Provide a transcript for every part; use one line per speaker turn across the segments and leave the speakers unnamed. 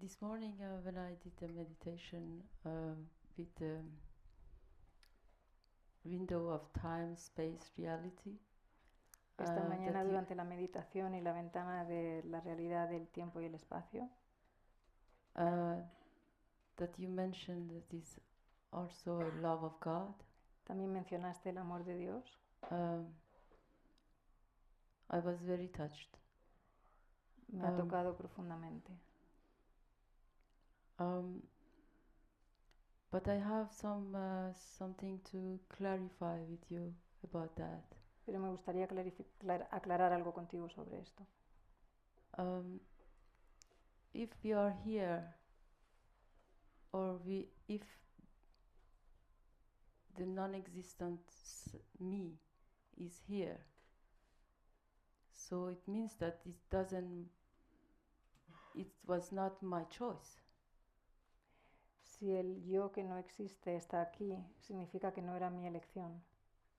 This morning when I did the meditation with the window of time, space, reality.
Esta mañana durante la meditación y la ventana de la realidad del tiempo y el espacio.
That you mentioned that is also a love of God.
También mencionaste el amor de Dios.
I was very touched.
Me ha tocado profundamente.
But I have something to clarify with you about that.
Pero me gustaría aclarar algo contigo sobre esto.
If we are here, or if the non-existent me is here, so it means that it was not my choice.
Si el yo que no existe está aquí, significa que no era mi elección.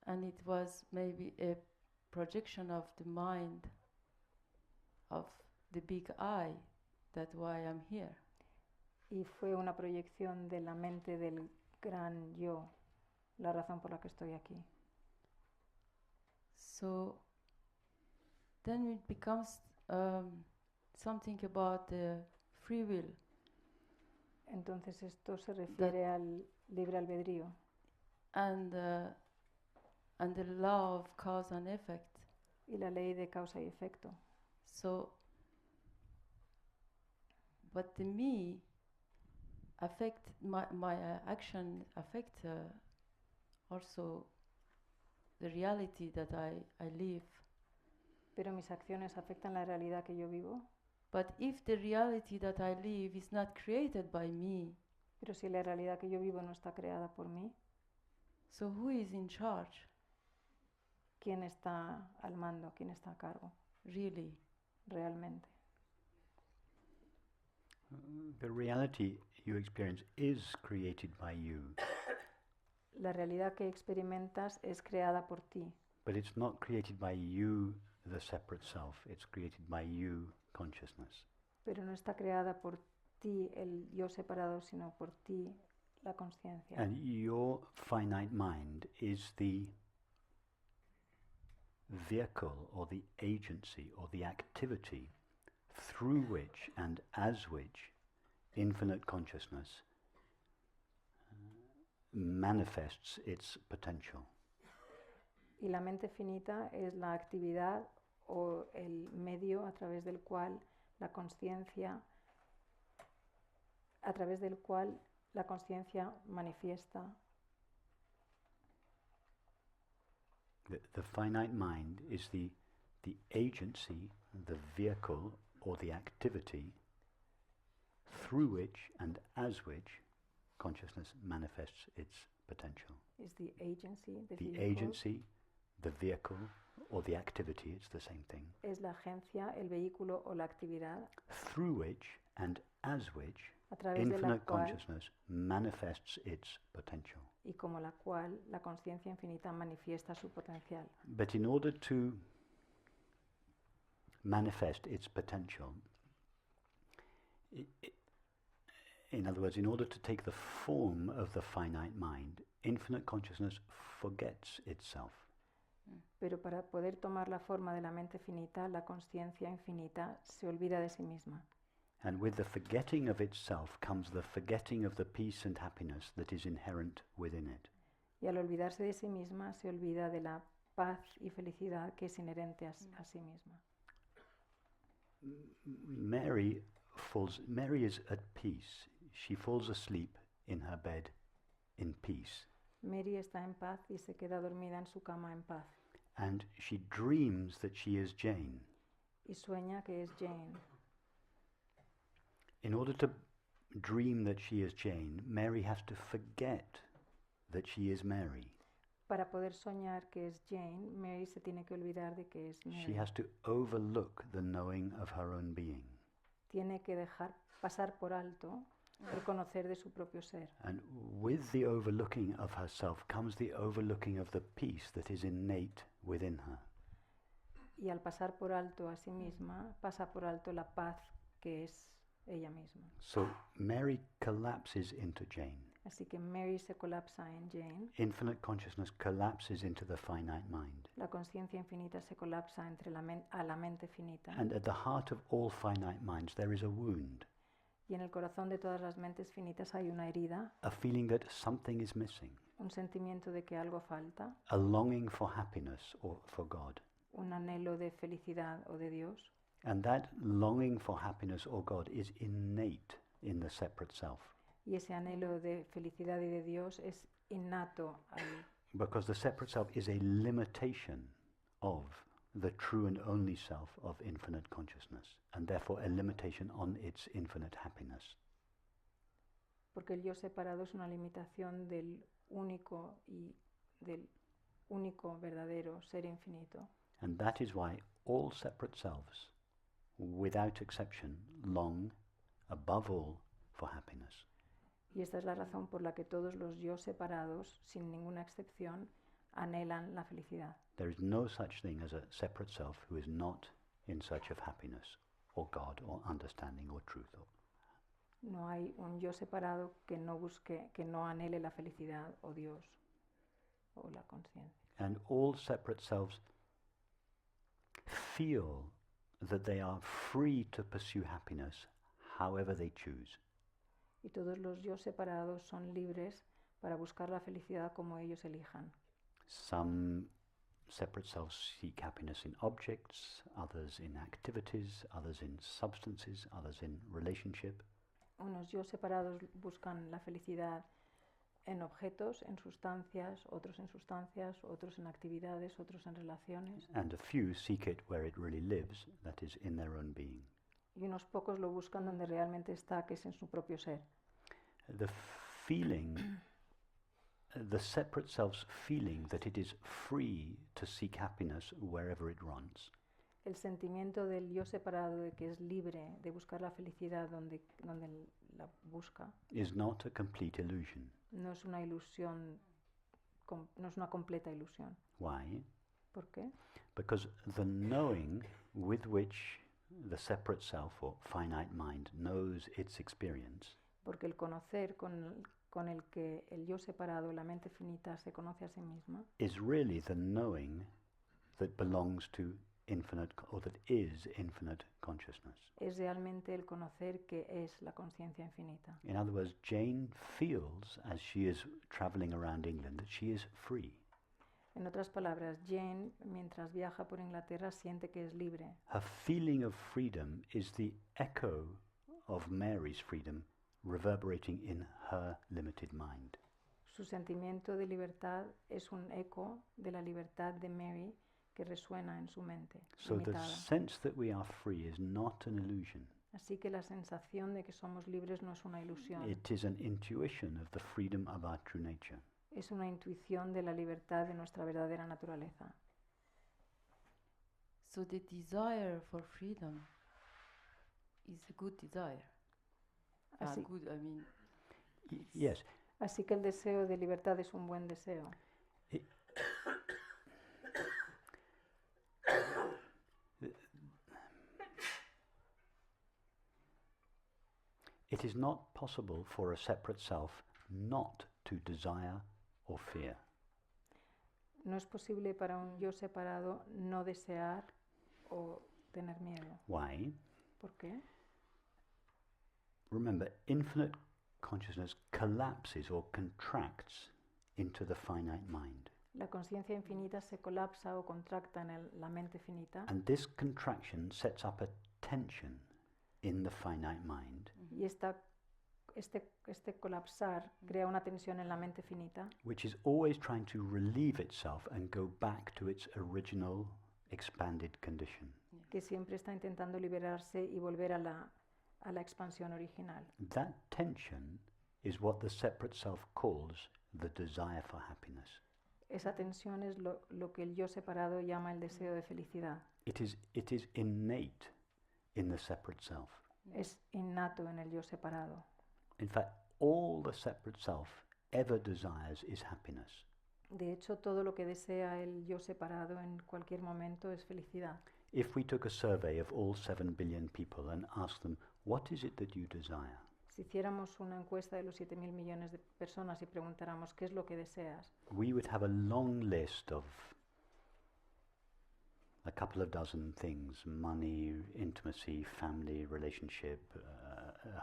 And it was maybe a projection of the mind of the big I, that's why I'm here.
Y fue una proyección de la mente del gran yo, la razón por la que estoy aquí.
So then it becomes something about the free will.
Entonces esto se refiere al libre albedrío.
And the law of cause and effect.
Y la ley de causa y efecto.
So, but the me affect my action affect also the reality that I live.
Pero mis acciones afectan la realidad que yo vivo.
But if the reality that I live is not created by me,
pero si la realidad que yo vivo no está creada por mí,
so who is in charge?
¿Quién está al mando? ¿Quién está a cargo?
Really?
Realmente.
The reality you experience is created by you.
La realidad que experimentas es creada por ti.
But it's not created by you, the separate self. It's created by you, consciousness.
Pero no está creada por ti, el yo separado, sino por ti, la conciencia.
And your finite mind is the vehicle or the agency or the activity through which and as which infinite consciousness manifests its potential.
Y la mente finita es la actividad o el medio a través del cual la conciencia manifiesta.
The finite mind is the agency, the vehicle or the activity through which and as which consciousness manifests its potential.
Is the agency,
the agency, the vehicle or the activity, it's the same thing.
Es la agencia, el vehículo o la actividad.
Through which and as which
infinite
consciousness manifests its potential.
Y como la cual la conciencia infinita manifiesta su potencial.
But in order to manifest its potential, in other words, in order to take the form of the finite mind, infinite consciousness forgets itself.
Pero para poder tomar la forma de la mente finita, la conciencia infinita se olvida de sí misma.
And with the forgetting of itself comes the forgetting of the peace and happiness that is inherent within it.
Y al olvidarse de sí misma, se olvida de la paz y felicidad que es inherente a sí misma.
Mary is at peace. She falls asleep in her bed in peace.
Mary está en paz y se queda dormida en su cama en paz.
And she dreams that she is Jane.
Y sueña que es Jane.
In order to dream that she is Jane, Mary has to forget that she is Mary.
Para poder soñar que es Jane, Mary se tiene que olvidar de que es Mary.
She has to overlook the knowing of her own being.
Tiene que dejar pasar por alto el conocer de su propio ser.
And with the overlooking of herself comes the overlooking of the peace that is innate within her.
Y al pasar por alto a sí misma, pasa por alto la paz que es ella misma.
So Mary collapses into Jane.
Así que Mary se colapsa en Jane,
Infinite consciousness collapses into the finite mind.
la conciencia infinita se colapsa entre a la mente finita,
And at the heart of all finite minds there is a wound,
y en el corazón de todas las mentes finitas hay una herida,
a feeling that something is missing,
un sentimiento de que algo falta,
a longing for happiness or for God.
un anhelo de felicidad o de Dios.
And that longing for happiness or God is innate in the separate self.
Y ese anhelo de felicidad y de Dios es innato
Because the separate self is a limitation of the true and only self of infinite consciousness, and therefore a limitation on its infinite happiness.
porque el yo separado es una limitación del único verdadero ser infinito.
And that is why all separate selves, without exception, long, above all, for happiness.
Y esta es la razón por la que todos los yo separados, sin ninguna excepción, anhelan la felicidad.
There is no such thing as a separate self who is not in search of happiness, or God, or understanding, or truth.
No hay un yo separado que no busque, que no anhele la felicidad o Dios o la conciencia.
And all separate selves feel that they are free to pursue happiness however they choose.
Y todos los yo separados son libres para buscar la felicidad como ellos elijan.
Some separate selves seek happiness in objects, others in activities, others in substances, others in relationship.
Unos yo separados buscan la felicidad en objetos, en sustancias, otros en actividades, otros en relaciones.
And a few seek it where it really lives, that is, in their own being.
Y unos pocos lo buscan donde realmente está, que es en su propio ser.
The feeling, the separate self's feeling that it is free to seek happiness wherever it wants,
El sentimiento del yo separado de que es libre de buscar la felicidad donde la busca
is not a complete illusion.
no es una ilusión, no es una completa ilusión.
Why?
¿Por qué?
Because the knowing with which the separate self or finite mind knows its experience
Porque el conocer con el que el yo separado, la mente finita, se conoce a sí misma,
is really the knowing that belongs to infinite, or that is infinite consciousness.
es realmente el conocer que es la conciencia infinita.
In other words, Jane feels as she is traveling around England that she is free.
En otras palabras, Jane, mientras viaja por Inglaterra, siente que es libre.
Her feeling of freedom is the echo of Mary's freedom reverberating in her limited mind.
Su sentimiento de libertad es un eco de la libertad de Mary que resuena en su mente
So the
limitada.
sense that we are free is not an illusion.
Así que la sensación de que somos libres no es una ilusión,
It is an intuition of the freedom of our true nature.
es una intuición de la libertad de nuestra verdadera naturaleza.
So the desire for freedom is a good desire.
Así,
Good, I mean,
Yes,
así que el deseo de libertad es un buen deseo.
it is not possible for a separate self not to desire or fear.
No es posible para un yo separado no desear o tener miedo.
Why?
¿Por qué?
Remember, infinite consciousness collapses or contracts into the finite mind.
La conciencia infinita se colapsa o contracta en la mente finita,
And this contraction sets up a tension in the finite mind,
y este colapsar crea una tensión en la mente finita
which is always trying to relieve itself and go back to its original expanded condition.
que siempre está intentando liberarse y volver a la expansión original.
That tension is what the separate self calls the desire for happiness.
Esa tensión es lo que el yo separado llama el deseo de felicidad.
It is innate in the separate self.
Es innato en el yo separado.
In fact, all the separate self ever desires is happiness.
De hecho, todo lo que desea el yo separado en cualquier momento es felicidad.
If we took a survey of all 7 billion people and asked them, what is it that you desire?
Si hiciéramos una encuesta de los 7.000 millones de personas y preguntáramos qué es lo que deseas,
We would have a long list of a couple of dozen things: money, intimacy, family, relationship,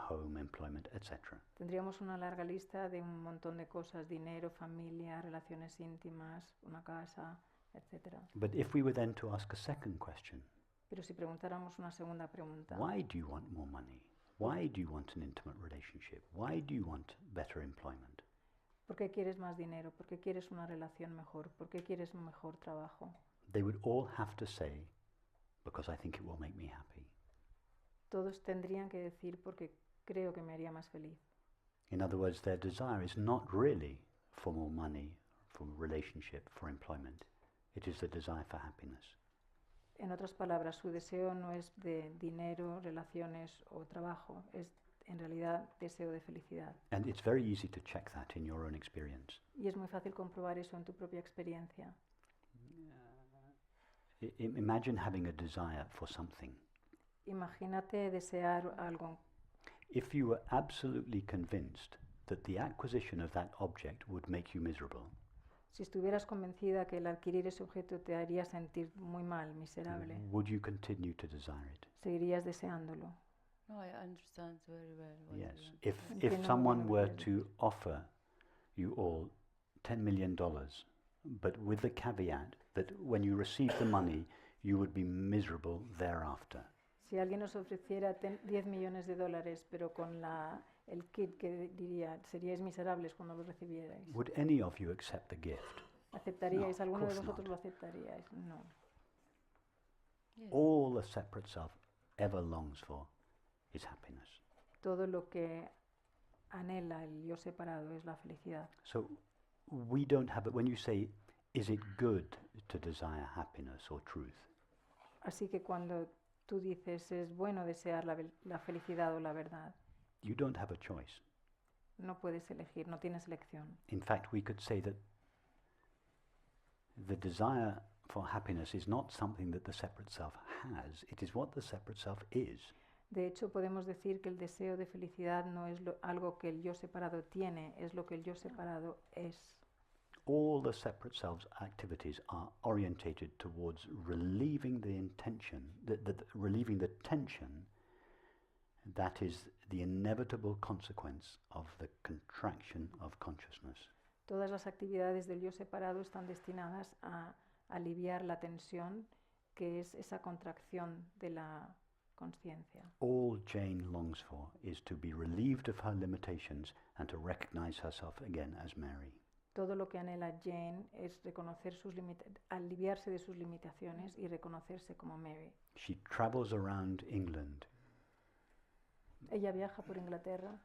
home, employment, etc.
tendríamos una larga lista de un montón de cosas: dinero, familia, relaciones íntimas, una casa, etc.
But if we were then to ask a second question,
Pero si preguntáramos una segunda pregunta,
why do you want more money? Why do you want an intimate relationship? Why do you want better employment?
¿por qué quieres más dinero? ¿Por qué quieres una relación mejor? ¿Por qué quieres un mejor trabajo?
They would all have to say, because I think it will make me happy.
Todos tendrían que decir porque creo que me haría más feliz.
In other words, their desire is not really for more money, for relationship, for employment. It is the desire for happiness.
En otras palabras, su deseo no es de dinero, relaciones o trabajo, es en realidad deseo de felicidad.
And it's very easy to check that in your own experience.
Y es muy fácil comprobar eso en tu propia experiencia.
Imagine having a desire for something.
Imagínate desear algo.
If you were absolutely convinced that the acquisition of that object would make you miserable,
Si estuvieras convencida que el adquirir ese objeto te haría sentir muy mal, miserable,
would you continue to desire it?
seguirías deseándolo.
No, I understand very well what
Yes.
you want.
If
Entiendo muy
someone
bien lo
were
que
to offer you all $10 million, but with the caveat that when you receive the money, you would be miserable thereafter,
Si alguien os ofreciera 10 millones de dólares, pero con el kit que diría, seríais miserables cuando lo recibierais,
would any of you accept the gift?
¿aceptaríais?
No, of
¿Alguno de
course
vosotros
not.
lo aceptaríais? No.
Yes.
All the separate self ever longs for is happiness.
Todo lo que anhela el yo separado es la felicidad.
So we don't have it. When you say, is it good to desire happiness or truth?
Así que cuando tú dices es bueno desear la felicidad o la verdad,
You don't have a choice.
no puedes elegir, no tienes elección.
In fact, we could say that the desire for happiness is not something that the separate self has, it is what the separate self is.
De hecho, podemos decir que el deseo de felicidad no es algo que el yo separado tiene, es lo que el yo separado es.
All the separate self's activities are orientated towards relieving the intention, relieving the tension that is the inevitable consequence of the contraction of consciousness.
Todas las actividades del yo separado están destinadas a aliviar la tensión que es esa contracción de la conciencia.
All Jane longs for is to be relieved of her limitations and to recognize herself again as Mary.
Todo lo que anhela Jane es reconocer aliviarse de sus limitaciones y reconocerse como Mary.
She travels around England,
Ella viaja por Inglaterra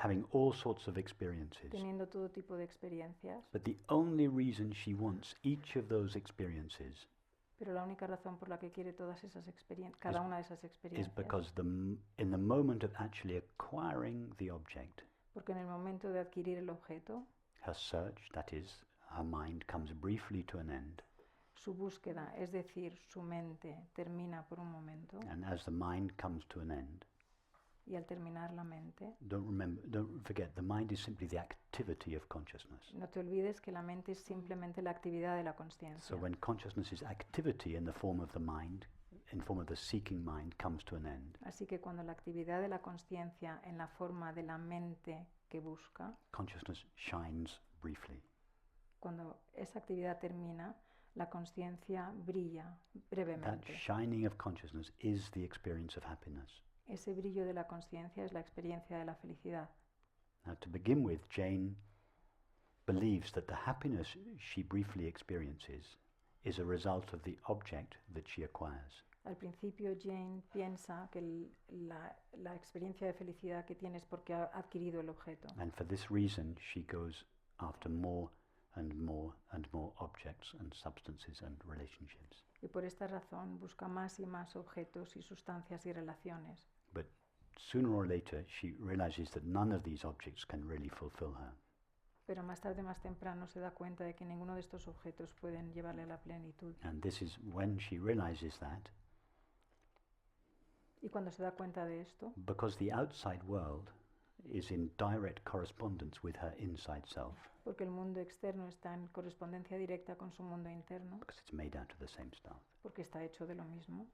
having all sorts of experiences.
teniendo todo tipo de experiencias,
But the only reason she wants each of those experiences
pero la única razón por la que quiere todas esas experiencias, cada una de esas
is
experiencias,
because in the moment of actually acquiring the object,
porque en el momento de adquirir el objeto,
her search, that is, her mind, comes briefly to an end.
su búsqueda, es decir, su mente, termina por un momento,
And as the mind comes to an end,
y al terminar la mente,
don't forget, the mind is simply the activity of consciousness.
no te olvides que la mente es simplemente la actividad de la
So
consciencia.
when consciousness is activity in the form of the mind, in form of the seeking mind, comes to an end,
Así que cuando la actividad de la consciencia en la forma de la mente que busca,
consciousness shines briefly.
cuando esa actividad termina, la consciencia brilla
That
brevemente.
shining of consciousness is the experience of happiness.
Ese brillo de la consciencia es la experiencia de la felicidad.
Now, to begin with, Jane believes that the happiness she briefly experiences is a result of the object that she acquires.
Al principio Jane piensa que la experiencia de felicidad que tiene es porque ha adquirido el objeto.
And for this reason, she goes after more and more and more objects and substances and relationships.
Y por esta razón busca más y más objetos y sustancias y relaciones.
But sooner or later, she realizes that none of these objects can really fulfill her.
Pero más tarde, más temprano, se da cuenta de que ninguno de estos objetos pueden llevarle a la plenitud.
And this is when she realizes that,
Y cuando se da cuenta de esto,
because the outside world is in direct correspondence with her inside self,
porque el mundo externo está en correspondencia directa con su mundo interno,
because it's made out of the same stuff.
porque está hecho de lo mismo,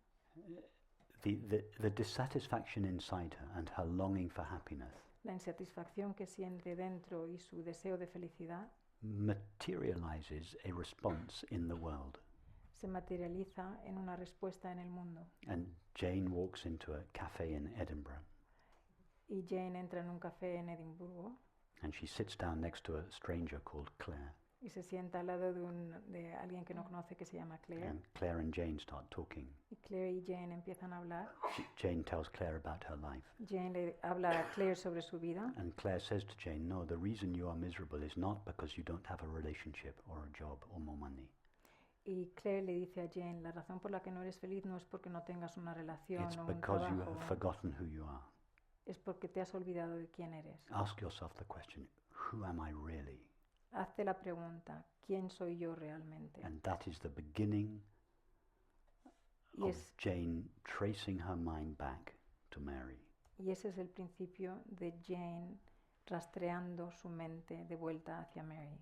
The dissatisfaction inside her and her longing for happiness
la insatisfacción que siente dentro y su deseo de felicidad
materializes a response in the world.
se materializa en una respuesta en el mundo.
And Jane walks into a cafe in Edinburgh
Y Jane entra en un café en Edimburgo
and she sits down next to a stranger called Claire.
y se sienta al lado de alguien que no conoce que se llama Claire.
And Claire and Jane start talking.
Y Claire y Jane empiezan a hablar.
Jane tells Claire about her life.
Jane le habla a Claire sobre su vida.
And Claire says to Jane, no, the reason you are miserable is not because you don't have a relationship or a job or more money.
Y Claire le dice a Jane, la razón por la que no eres feliz no es porque no tengas una relación
It's
o un
because you
trabajo,
have forgotten who you are.
es porque te has olvidado de quién eres.
Ask yourself the question, who am I really?
Hazte la pregunta, ¿quién soy yo realmente?
And that is the beginning
Y,
of Jane tracing her mind back to Mary.
y ese es el principio de Jane rastreando su mente de vuelta hacia Mary.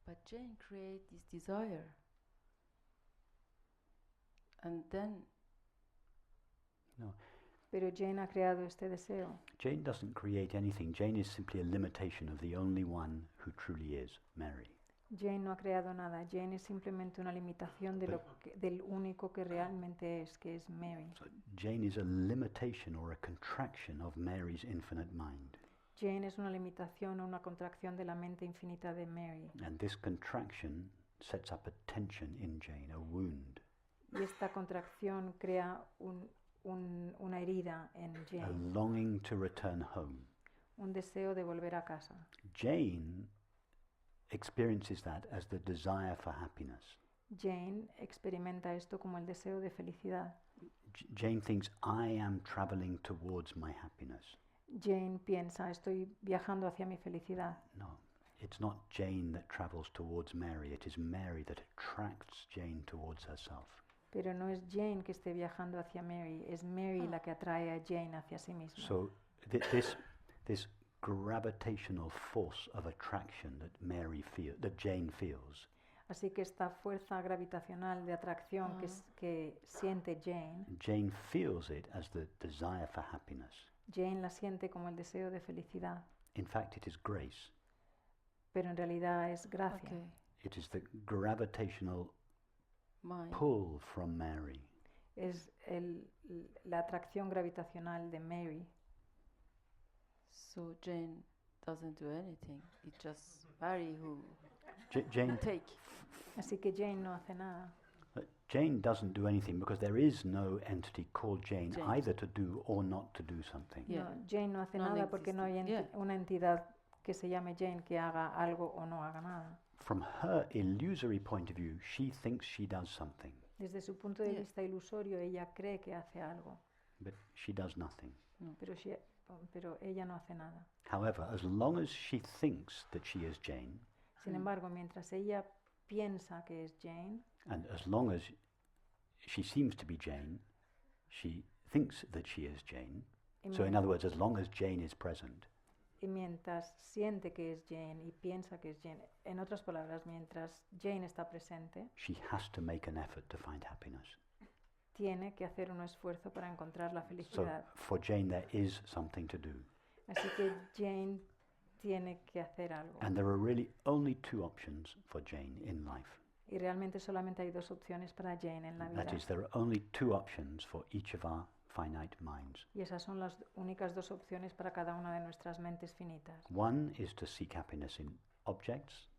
But Jane created this desire, and then
No,
Pero Jane ha creado este deseo.
Jane doesn't create anything. Jane is simply a limitation of the only one who truly is, Mary.
Jane no ha creado nada. Jane es simplemente una limitación de del único que realmente es, que es Mary.
So Jane is a limitation or a contraction of Mary's infinite mind.
Jane es una limitación o una contracción de la mente infinita de Mary.
And this contraction sets up a tension in Jane, a wound,
Y esta contracción crea una herida en
a
Jane,
longing to return home.
un deseo de volver a casa.
Jane experiences that as the desire for happiness.
Jane experimenta esto como el deseo de felicidad.
Jane thinks, I am traveling towards my happiness.
Jane piensa, estoy viajando hacia mi felicidad.
No, it's not Jane that travels towards Mary. It is Mary that attracts Jane towards herself.
Pero no es Jane que esté viajando hacia Mary, es Mary la que atrae a Jane hacia sí misma.
So this gravitational force of attraction that Jane feels,
Así que esta fuerza gravitacional de atracción que siente
Jane feels it as the desire for happiness.
Jane la siente como el deseo de felicidad,
In fact, it is grace.
pero en realidad es gracia.
okay,
It is the gravitational
mine.
pull from Mary.
Es la atracción gravitacional de Mary.
So Jane doesn't do anything. It's just Mary who
Jane
take.
Así que Jane no hace nada.
Jane doesn't do anything because there is no entity called Jane
Jane.
either to do or not to do something.
Yeah.
No, Jane no hace nada porque no hay
Non-existent, yeah.
una entidad que se llame Jane que haga algo o no haga nada.
From her illusory point of view, she thinks she does something,
Desde su punto de
Yeah.
vista ilusorio, ella cree que hace algo,
but she does nothing.
pero ella no hace nada.
However, as long as she thinks that she is Jane,
Sin embargo, mientras ella piensa que es Jane,
and as long as she seems to be Jane, she thinks that she is Jane.
y,
So, in
mien-
other words, as long as Jane is present,
y mientras siente que es Jane y piensa que es Jane, en otras palabras, mientras Jane está presente,
she has to make an effort to find happiness.
tiene que hacer un esfuerzo para encontrar la
So,
felicidad.
for Jane, there is something to do.
Así que Jane tiene que hacer algo.
And there are really only two options for Jane in life.
Y realmente solamente hay dos opciones para Jane en la vida.
That is, there are only two options for each of our finite minds.
Y esas son las únicas dos opciones para cada una de nuestras mentes finitas.
One is to seek happiness in objects,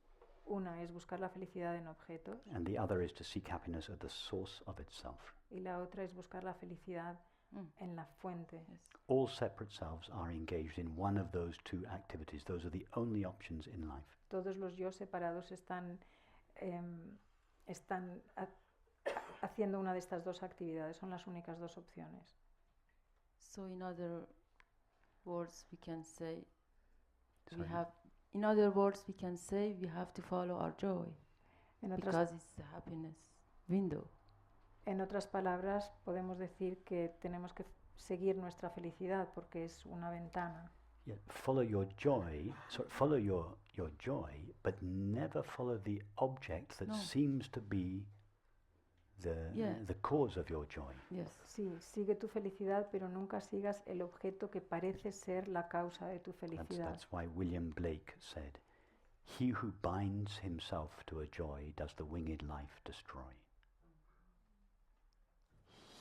Una es buscar la felicidad en objetos
and the other is to seek happiness at the source of itself.
y la otra es buscar la felicidad
Mm.
en la fuente.
Yes.
All separate selves are engaged in one of those two activities. Those are the only options in life.
Todos los yo separados están haciendo una de estas dos actividades. Son las únicas dos opciones.
So in other words, we can say
Sorry.
in other words, we can say we have to follow our joy.
En otras,
because it's the happiness window.
en otras palabras, podemos decir que tenemos que seguir nuestra felicidad porque es una ventana.
Yeah, follow your joy, follow your joy, but never follow the object that
No.
seems to be the cause of your joy.
Yes.
Sí, sigue tu felicidad, pero nunca sigas el objeto que parece ser la causa de tu felicidad.
That's why William Blake said, "He who binds himself to a joy does the winged life destroy."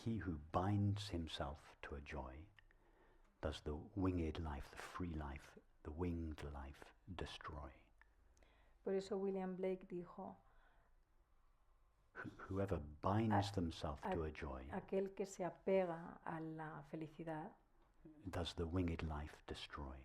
He who binds himself to a joy does the winged life, the free life, the winged life destroy.
Por eso William Blake dijo,
Whoever binds themselves to a joy
aquel que se apega a la felicidad
does the winged life destroy.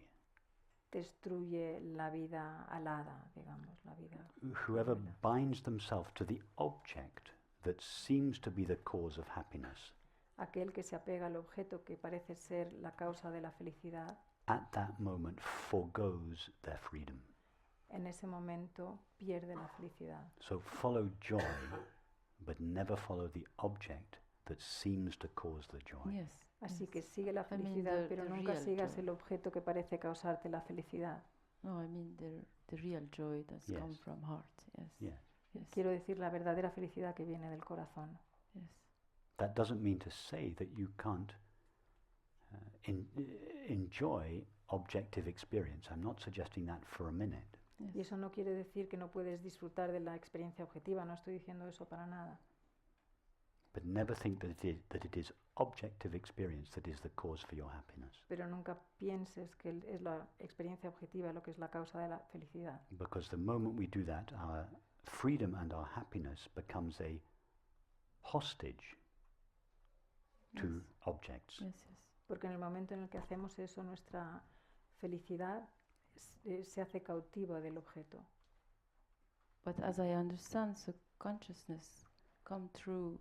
destruye la vida alada, digamos, la vida.
Whoever
buena.
binds themselves to the object that seems to be the cause of happiness,
Aquel que se apega al objeto que parece ser la causa de la felicidad,
at that moment forgoes their freedom.
en ese momento pierde la felicidad.
So follow joy, but never follow the object that seems to cause the joy.
Yes.
Así
yes.
que sigue la
I mean
felicidad, pero
the
nunca
real
sigas
joy.
el objeto que parece causarte la felicidad.
No, I mean the real joy that's
Yes.
come from heart. Yes.
Yes.
Yes.
Quiero decir la verdadera felicidad que viene del corazón.
Yes.
That doesn't mean to say that you can't enjoy objective experience. I'm not suggesting that for a minute.
Yes.
Y eso no quiere decir que no puedes disfrutar de la experiencia objetiva, no estoy diciendo eso para nada.
But never think that it is objective experience that is the cause for your happiness.
Pero nunca pienses que es la experiencia objetiva lo que es la causa de la felicidad.
Because the moment we do that, our freedom and our happiness becomes a hostage to
Yes.
objects.
Yes, yes.
Porque en el momento en el que hacemos eso, nuestra felicidad se hace cautiva del objeto.
But as I understand, so consciousness come through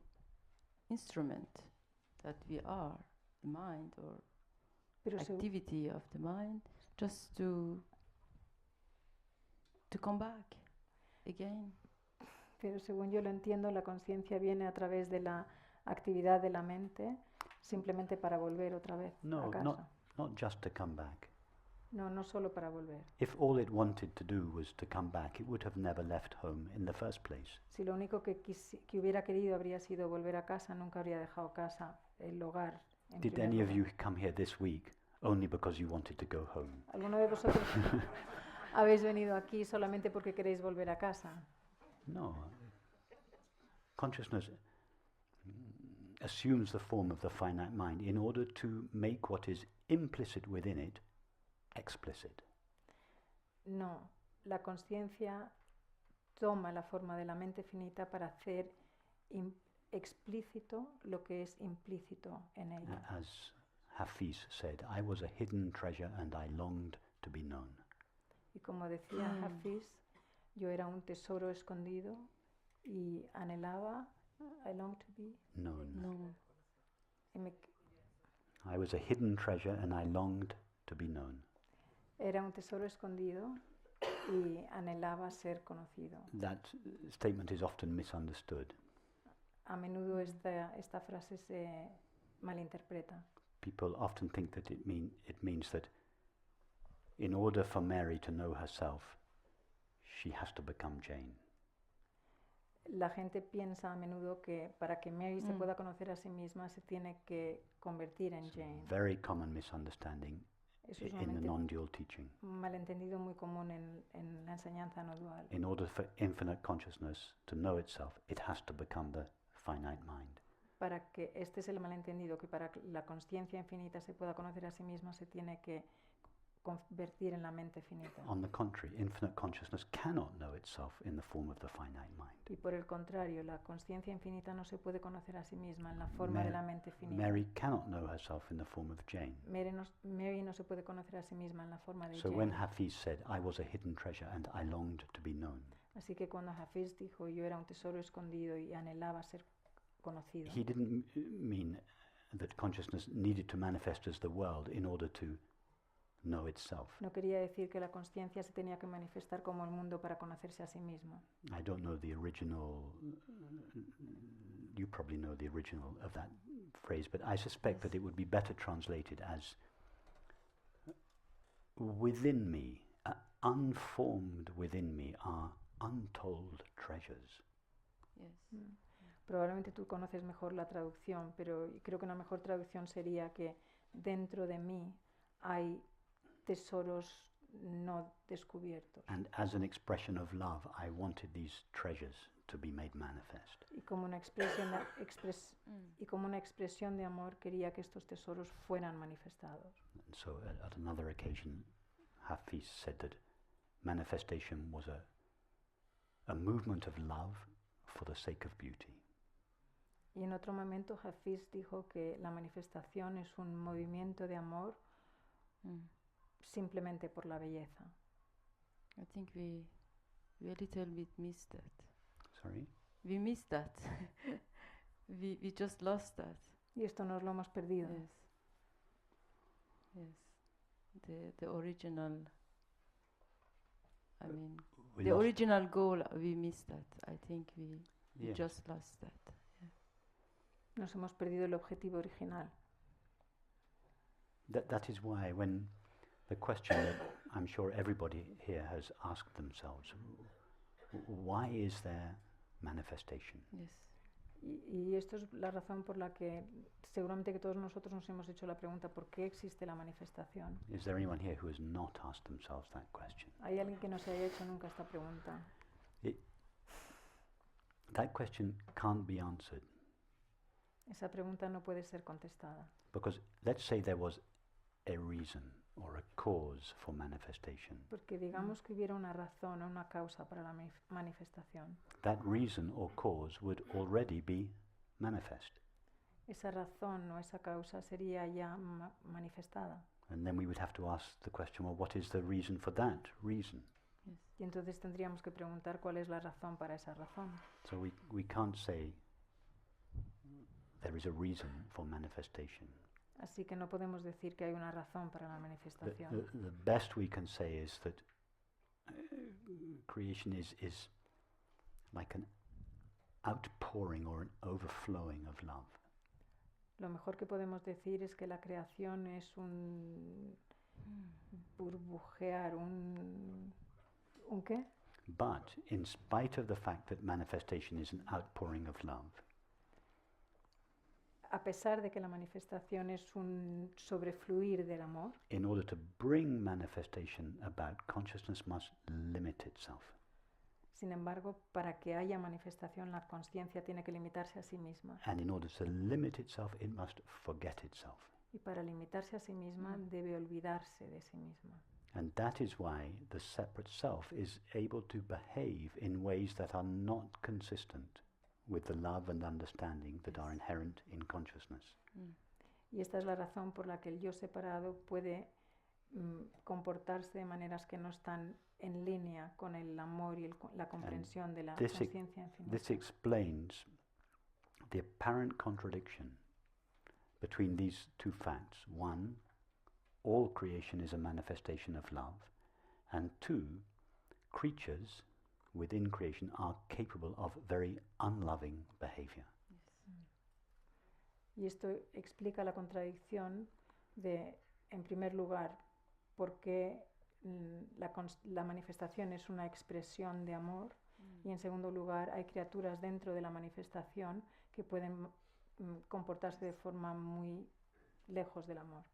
instrument that we are, the mind or
Pero,
activity of the mind, just to come back again.
pero según yo lo entiendo, la conciencia viene a través de la actividad de la mente, simplemente para volver otra vez
No,
a casa.
not just to come back.
No solo para volver.
If all it wanted to do was to come back, it would have never left home in the first place.
Si lo único que hubiera querido habría sido volver a casa, nunca habría dejado casa, el hogar. En
Did
primer
any of
lugar.
you come here this week only because you wanted to go home?
¿Alguno de vosotros habéis venido aquí solamente porque queréis volver a casa?
No. Consciousness assumes the form of the finite mind in order to make what is implicit within it explicit.
No, la conciencia toma la forma de la mente finita para hacer explícito lo que es implícito en ella.
As Hafiz said, I was a hidden treasure and I longed to be known.
Y como decía Hafiz, yo era un tesoro escondido y anhelaba, I long to be,
Known.
No.
y
I was a hidden treasure and I longed to be known.
era un tesoro escondido y anhelaba ser conocido.
That statement is often misunderstood.
A menudo esta frase se malinterpreta.
People often think that it means that in order for Mary to know herself, she has to become Jane.
La gente piensa a menudo que para que Mary se pueda conocer a sí misma se tiene que convertir en Jane.
Very common misunderstanding
Eso es
in the non-dual teaching.
un malentendido muy común en la enseñanza no dual.
In order for infinite consciousness to know itself, it has to become the finite mind.
Para que este es el malentendido, que para que la consciencia infinita se pueda conocer a sí misma se tiene que convertir en la mente finita.
On the contrary, infinite consciousness cannot know itself in the form of the finite mind.
Y por el contrario, la consciencia infinita no se puede conocer a sí misma en la forma de la mente finita.
Mary cannot know herself in the form of Jane.
Mary no se puede conocer a sí misma en la forma de
So
Jane.
when Hafiz said, I was a hidden treasure and I longed to be known,
Así que cuando Hafiz dijo yo era un tesoro escondido y anhelaba ser conocido,
he didn't mean that consciousness needed to manifest as the world in order to know itself.
No quería decir que la consciencia se tenía que manifestar como el mundo para conocerse a sí mismo.
I don't know the original, you probably know the original of that phrase, but I suspect that it would be better translated as within me, unformed within me are untold treasures.
Yes.
Probablemente tú conoces mejor la traducción, pero creo que una mejor traducción sería que dentro de mí hay tesoros no descubiertos.
And as an expression of love, I wanted these treasures to be made manifest.
Y como una expresión de amor quería que estos tesoros fueran manifestados.
And so at another occasion, Hafiz said that manifestation was a movement of love for the sake of beauty.
Y en otro momento Hafiz dijo que la manifestación es un movimiento de amor simplemente por la belleza.
I think we a little bit missed that.
Sorry?
We missed that. we just lost that.
Y esto nos lo hemos perdido.
Yes. Yes. The original. I mean,
We
the
lost-
original goal. We missed that. I think we
Yes.
just lost that.
Nos hemos perdido el objetivo original.
That is why when the question that I'm sure everybody here has asked themselves, why is there manifestation?
Yes.
Y esto es la razón por la que seguramente que todos nosotros nos hemos hecho la pregunta ¿por qué existe la manifestación?
Is there anyone here who has not asked themselves that question?
¿Hay alguien que no se haya hecho nunca esta pregunta?
That question can't be answered
Esa pregunta no puede ser contestada.
because let's say there was a reason or a cause for manifestation.
Porque digamos que hubiera una razón o una causa para la manifestación.
That reason or cause would already be manifest.
Esa razón o esa causa sería ya manifestada.
And then we would have to ask the question, well, what is the reason for that reason?
Yes.
Y entonces tendríamos que preguntar cuál es la razón para esa razón.
So we can't say there is a reason for manifestation.
Así que no podemos decir que hay una razón para la manifestación.
The best we can say is that creation is like an outpouring or an overflowing of love.
Lo mejor que podemos decir es que la creación es un burbujear, ¿un qué?
But in spite of the fact that manifestation is an outpouring of love,
A pesar de que la manifestación es un sobrefluir del amor,
in order to bring manifestation about, consciousness must limit itself.
sin embargo, para que haya manifestación, la conciencia tiene que limitarse a sí misma.
And in order to limit itself, it must forget itself.
Y para limitarse a sí misma, debe olvidarse de sí misma.
And that is why the separate self is able to behave in ways that are not consistent with the love and understanding that are inherent in consciousness.
Y esta es la razón por la que el yo separado puede comportarse de maneras que no están en línea con el amor y la comprensión de la conciencia infinita.
This explains the apparent contradiction between these two facts. One, all creation is a manifestation of love. And two, creatures within creation are capable of very unloving behavior.
Y esto explica la contradicción de, en primer lugar, por qué la manifestación es una expresión de amor y en segundo lugar hay criaturas dentro de la manifestación que pueden comportarse de forma muy lejos del amor.